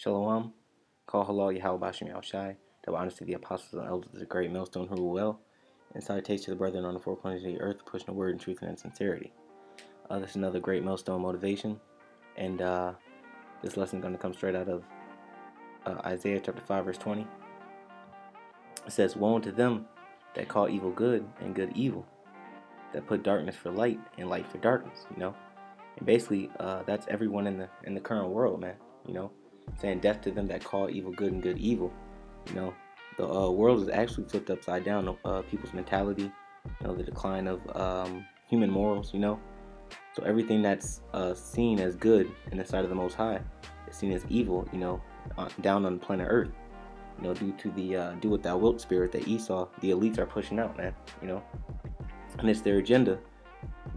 Shalom. Call halal Yahweh Bashim Yahushai. Double honors to the apostles and elders of the great millstone who rule well. And salutations to the brethren on the four corners of the earth, pushing the word in truth and in sincerity. This is another great millstone motivation. And this lesson is going to come straight out of Isaiah chapter 5, verse 20. It says, "Woe unto them that call evil good and good evil, that put darkness for light and light for darkness," And basically, that's everyone in the current world, man. Saying death to them that call evil good and good evil. The world is actually flipped upside down. People's mentality, the decline of human morals. So everything that's seen as good in the sight of the Most High is seen as evil. Down on the planet Earth. Due to the do what thou wilt spirit that Esau, the elites are pushing out, man. And it's their agenda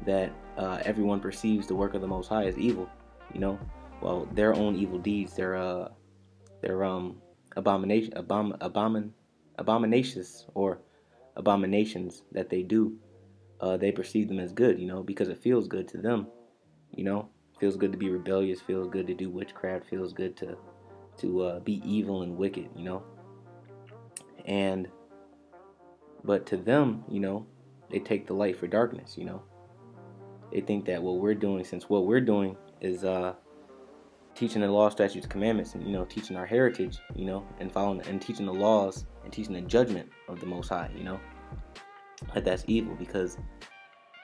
that everyone perceives the work of the Most High as evil. Well, their own evil deeds, their abominations that they do, they perceive them as good, because it feels good to them. Feels good to be rebellious, feels good to do witchcraft, feels good to be evil and wicked, but to them, they take the light for darkness. They think that what we're doing is teaching the law, statutes, commandments, and teaching our heritage, and following and teaching the laws and teaching the judgment of the Most High, that's evil, because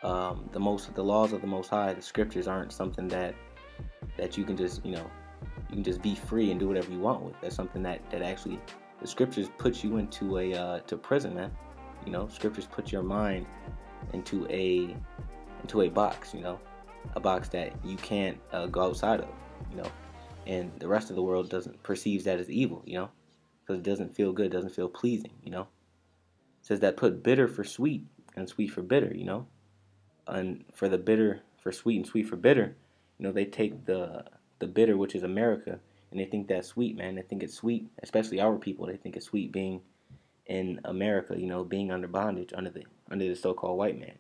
the laws of the Most High, the scriptures, aren't something that you can just you can just be free and do whatever you want with. That's something that actually the scriptures put you into to prison, man. Scriptures put your mind into a box, a box that you can't go outside of, and the rest of the world perceives that as evil, because it doesn't feel good, doesn't feel pleasing, It says that put bitter for sweet and sweet for bitter, and for the bitter for sweet and sweet for bitter, they take the bitter, which is America, and they think that's sweet, man. They think it's sweet, especially our people. They think it's sweet being in America, being under bondage under the so-called white man,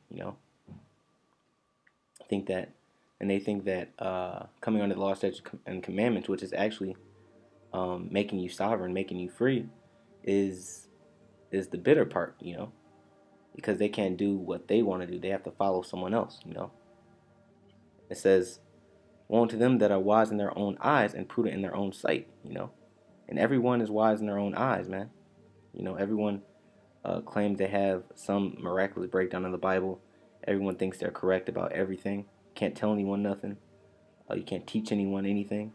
They think that coming under the law, statutes, and commandments, which is actually making you sovereign, making you free, is the bitter part, because they can't do what they want to do. They have to follow someone else, It says, "Woe unto them that are wise in their own eyes and prudent in their own sight," And everyone is wise in their own eyes, man. Everyone claims they have some miraculous breakdown of the Bible. Everyone thinks they're correct about everything. Can't tell anyone nothing. You can't teach anyone anything,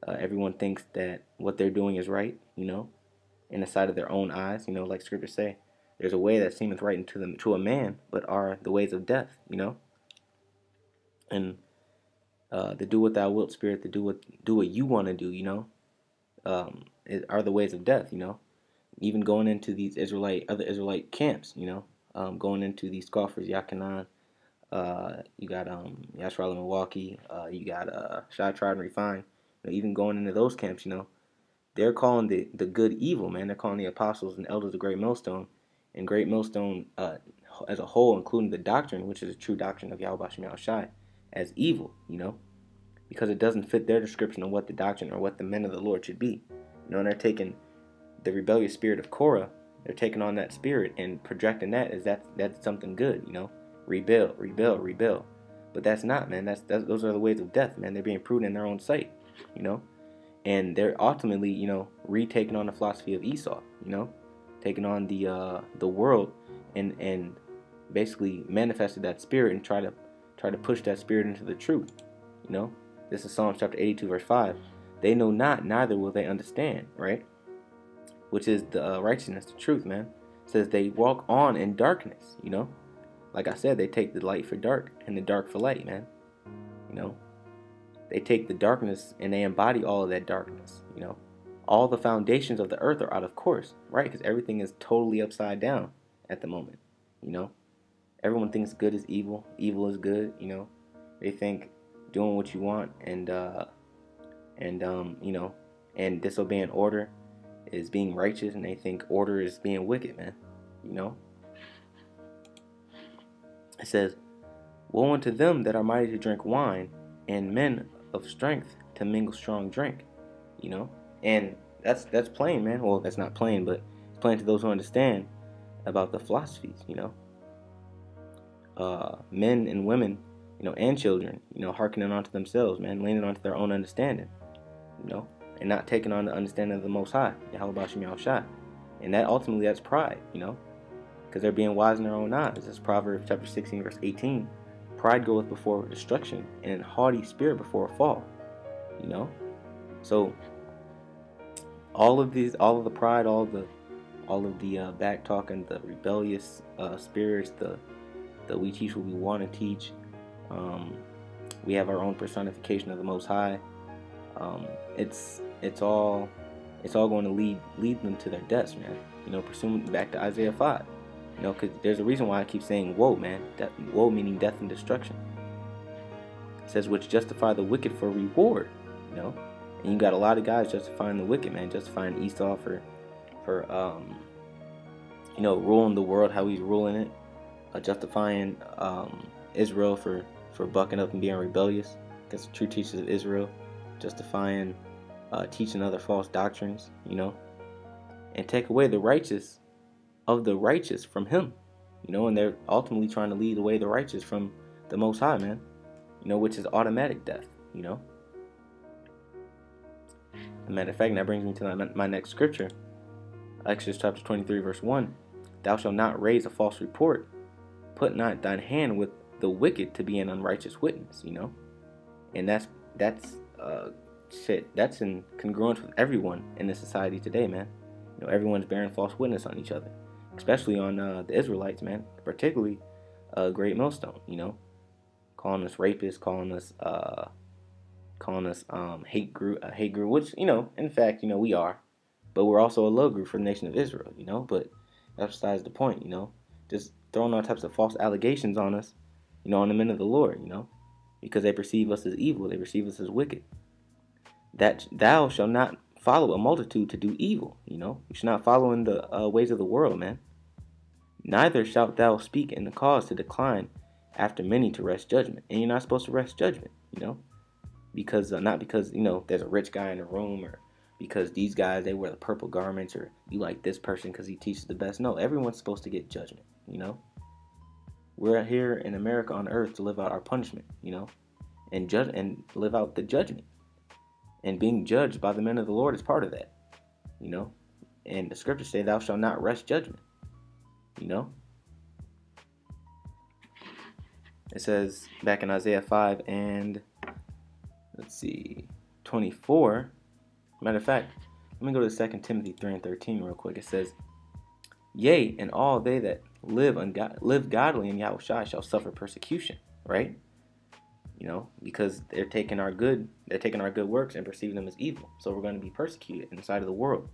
Everyone thinks that what they're doing is right, in the sight of their own eyes, like scriptures say. There's a way that seemeth right to a man, but are the ways of death, And the do what thou wilt spirit, to do what you want to do, are the ways of death, Even going into these other Israelite camps, going into these scoffers, Yakanan, you got Yashral in Milwaukee, you got Shy Tried and Refined, even going into those camps, they're calling the good evil, man. They're calling the apostles and elders of Great Millstone, and Great Millstone as a whole, including the doctrine, which is a true doctrine of Yahweh Bashim Yahushai, as evil, because it doesn't fit their description of what the doctrine or what the men of the Lord should be. And they're taking the rebellious spirit of Korah, they're taking on that spirit and projecting that as that's something good, Rebel, rebel, rebel. But that's not, man. Those are the ways of death, man. They're being prudent in their own sight, And they're ultimately, retaking on the philosophy of Esau, taking on the world and basically manifested that spirit and try to push that spirit into the truth, This is Psalms chapter 82, verse 5. "They know not, neither will they understand," right? Which is the righteousness, the truth, man. It says they walk on in darkness, Like I said, they take the light for dark and the dark for light, man. They take the darkness and they embody all of that darkness, All the foundations of the earth are out of course, right? Because everything is totally upside down at the moment, Everyone thinks good is evil, evil is good, They think doing what you want and disobeying order is being righteous, and they think order is being wicked, man. It says, "Woe unto them that are mighty to drink wine, and men of strength to mingle strong drink." you know, and that's plain, man. Well, that's not plain, but it's plain to those who understand about the philosophies, you know. Men and women, you know, and children, you know, hearkening onto themselves, man, leaning onto their own understanding, you know, and not taking on the understanding of the Most High, Yahweh Shem Yahushua. And that ultimately, that's pride, you know, because they're being wise in their own eyes. It's Proverbs chapter 16, verse 18. Pride goeth before destruction, and an haughty spirit before a fall, you know. So all of the pride, all of the back talking, the rebellious spirits, the we teach what we want to teach. We have our own personification of the Most High. It's all going to lead them to their deaths, man. You know, pursuing back to Isaiah 5. You know, because there's a reason why I keep saying woe, man. Woe meaning death and destruction. It says, which justify the wicked for reward. You know, and you got a lot of guys justifying the wicked, man, justifying Esau for you know, ruling the world how he's ruling it, justifying Israel for bucking up and being rebellious against the true teachers of Israel, justifying teaching other false doctrines, you know, and take away the righteous of the righteous from him, you know, and they're ultimately trying to lead away the righteous from the Most High, man, you know, which is automatic death, you know. As a matter of fact, that brings me to my next scripture, Exodus chapter 23, verse 1. Thou shalt not raise a false report, put not thine hand with the wicked to be an unrighteous witness, you know. And that's shit, that's in congruence with everyone in the society today, man. You know, everyone's bearing false witness on each other, especially on the Israelites, man, particularly Great Millstone, you know, calling us rapists, calling us hate group, which, you know, in fact, you know, we are, but we're also a love group for the nation of Israel, you know. But that's besides the point, you know. Just throwing all types of false allegations on us, you know, on the men of the Lord, you know, because they perceive us as evil, they perceive us as wicked. That thou shalt not follow a multitude to do evil, you know. You should not follow in the ways of the world, man. Neither shalt thou speak in the cause to decline after many to wrest judgment. And you're not supposed to wrest judgment, you know, because not because, you know, there's a rich guy in the room, or because these guys, they wear the purple garments, or you like this person because he teaches the best. No, everyone's supposed to get judgment, you know. We're here in America on earth to live out our punishment, you know, and judge and live out the judgment. And being judged by the men of the Lord is part of that, you know. And the scriptures say, thou shalt not wrest judgment, you know. It says back in Isaiah 5 and, let's see, 24. Matter of fact, let me go to 2 Timothy 3 and 13 real quick. It says, yea, and all they that live godly in Yahushua shall suffer persecution, right? You know, because they're taking our good works and perceiving them as evil. So we're going to be persecuted in the sight of the world.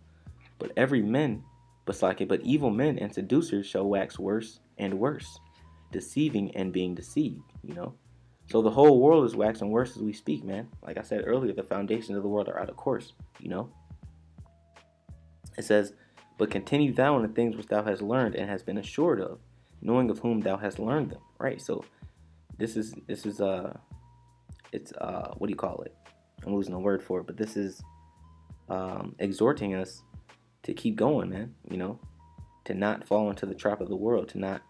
But but evil men and seducers shall wax worse and worse, deceiving and being deceived, you know. So the whole world is waxing worse as we speak, man. Like I said earlier, the foundations of the world are out of course, you know. It says, but continue thou in the things which thou hast learned and hast been assured of, knowing of whom thou hast learned them, right? So this is what do you call it? I'm losing a word for it, but this is exhorting us to keep going, man, you know, to not fall into the trap of the world, to not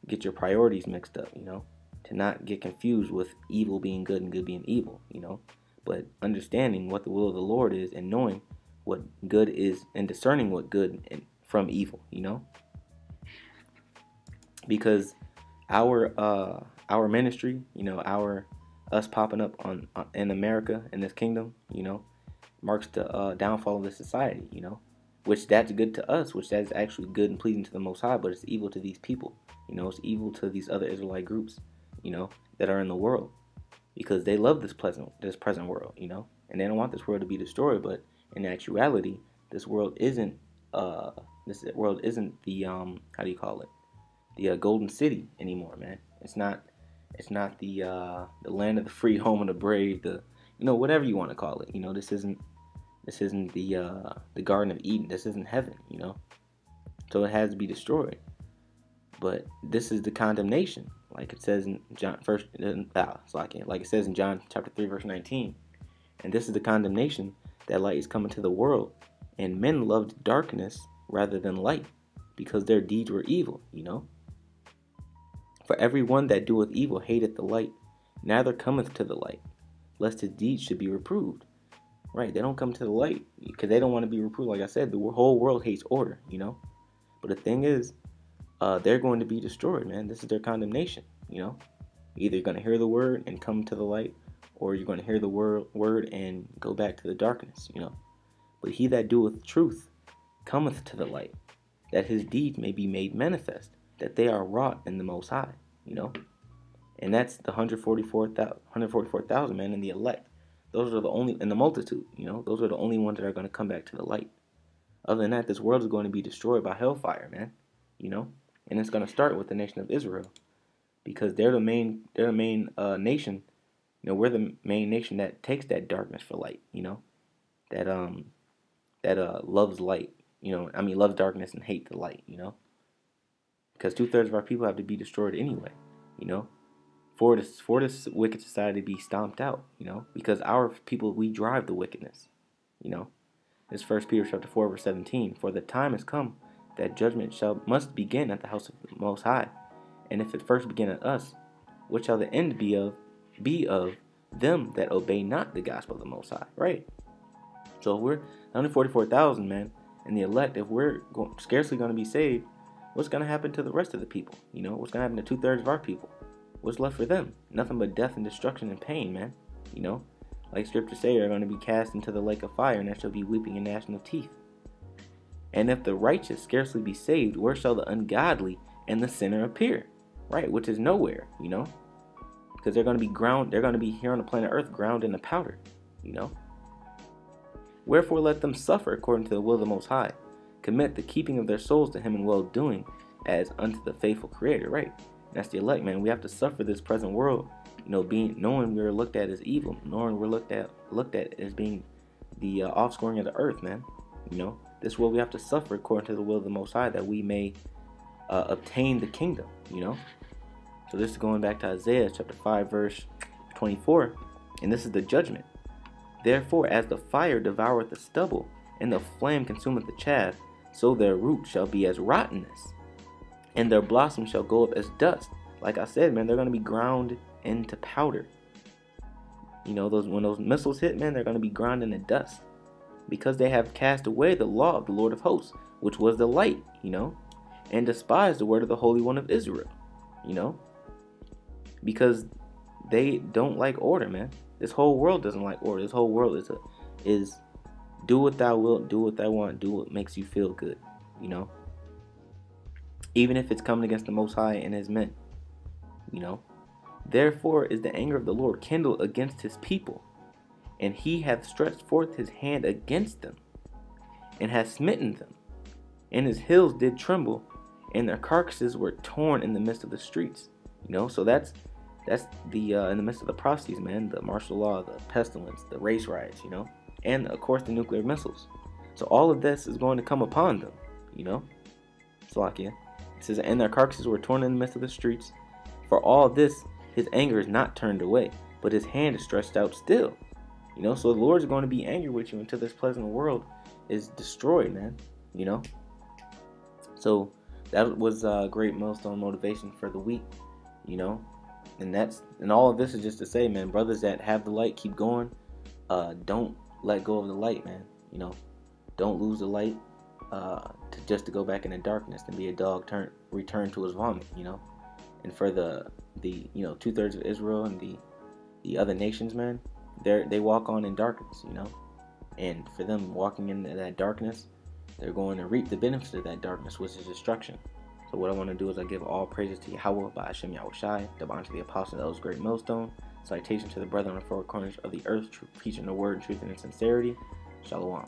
get your priorities mixed up, you know, to not get confused with evil being good and good being evil, you know, but understanding what the will of the Lord is and knowing what good is and discerning what good and from evil, you know, because our ministry, you know, us popping up in America, in this kingdom, you know, marks the downfall of the society, you know, which that's good to us, which that's actually good and pleasing to the Most High, but it's evil to these people, you know, it's evil to these other Israelite groups, you know, that are in the world, because they love this present world, you know, and they don't want this world to be destroyed. But in actuality, this world isn't the how do you call it, the golden city anymore, man. It's not the land of the free, home of the brave, the, you know, whatever you want to call it, you know. This isn't the Garden of Eden. This isn't heaven, you know. So it has to be destroyed. But this is the condemnation, like it says in John like it says in John chapter 3 verse 19. And this is the condemnation, that light is coming to the world, and men loved darkness rather than light, because their deeds were evil, For every one that doeth evil hateth the light, neither cometh to the light, lest his deeds should be reproved. Right, they don't come to the light because they don't want to be reproved. Like I said, the whole world hates order, But the thing is, they're going to be destroyed, man. This is their condemnation, Either you're going to hear the word and come to the light, or you're going to hear the word and go back to the darkness, But he that doeth truth cometh to the light, that his deeds may be made manifest, that they are wrought in the Most High, And that's the 144,000, man, and the elect. Those are the only, in the multitude, Those are the only ones that are going to come back to the light. Other than that, this world is going to be destroyed by hellfire, man, And it's going to start with the nation of Israel, because they're the main nation. We're the main nation that takes that darkness for light, that loves light, loves darkness and hates the light, because 2/3 of our people have to be destroyed anyway, for this wicked society to be stomped out, because our people, we drive the wickedness, This 1 Peter chapter 4 verse 17, for the time has come that judgment must begin at the house of the Most High, and if it first begin at us, what shall the end be of them that obey not the gospel of the Most High, right? So if we're 144,000, man, and the elect, if we're scarcely going to be saved, what's going to happen to the rest of the people? What's going to happen to 2/3 of our people? What's left for them? Nothing but death and destruction and pain, man. Like scripture say, are going to be cast into the lake of fire, and there shall be weeping and gnashing of teeth. And if the righteous scarcely be saved, where shall the ungodly and the sinner appear? Right, which is nowhere, because they're going to be here on the planet Earth, ground in the powder, Wherefore let them suffer according to the will of the Most High, commit the keeping of their souls to him in well-doing, as unto the faithful Creator, right? That's the elect, man. We have to suffer this present world, knowing we're looked at as evil, knowing we're looked at as being the offscouring of the earth, man. This world we have to suffer according to the will of the Most High, that we may obtain the kingdom, So this is going back to Isaiah chapter 5 verse 24, and this is the judgment. Therefore, as the fire devoureth the stubble, and the flame consumeth the chaff, so their root shall be as rottenness, and their blossom shall go up as dust. Like I said, man, they're going to be ground into powder. When those missiles hit, man, they're going to be ground into dust, because they have cast away the law of the Lord of hosts, which was the light, and despised the word of the Holy One of Israel, because they don't like order, man. This whole world doesn't like order. This whole world is do what thou wilt, do what thou want, do what makes you feel good, Even if it's coming against the Most High and his men, Therefore is the anger of the Lord kindled against his people, and he hath stretched forth his hand against them, and hath smitten them, and his hills did tremble, and their carcasses were torn in the midst of the streets. So that's the in the midst of the prophecies, man, the martial law, the pestilence, the race riots, and of course the nuclear missiles. So all of this is going to come upon them, Slakia. It says, and their carcasses were torn in the midst of the streets. For all this, his anger is not turned away, but his hand is stretched out still. So the Lord is going to be angry with you until this pleasant world is destroyed, man. So that was a great milestone motivation for the week, and all of this is just to say, man, brothers that have the light, keep going. Don't let go of the light, man. Don't lose the light to go back into darkness and be a dog return to his vomit, And for the 2/3 of Israel and the other nations, man, they walk on in darkness, And for them walking into that darkness, they're going to reap the benefits of that darkness, which is destruction. So what I want to do is I give all praises to Yahweh by Hashem Yahushai, Daban to the apostle that was great millstone, citation to the brethren on the four corners of the earth, preaching the word, truth, and in sincerity. Shalom.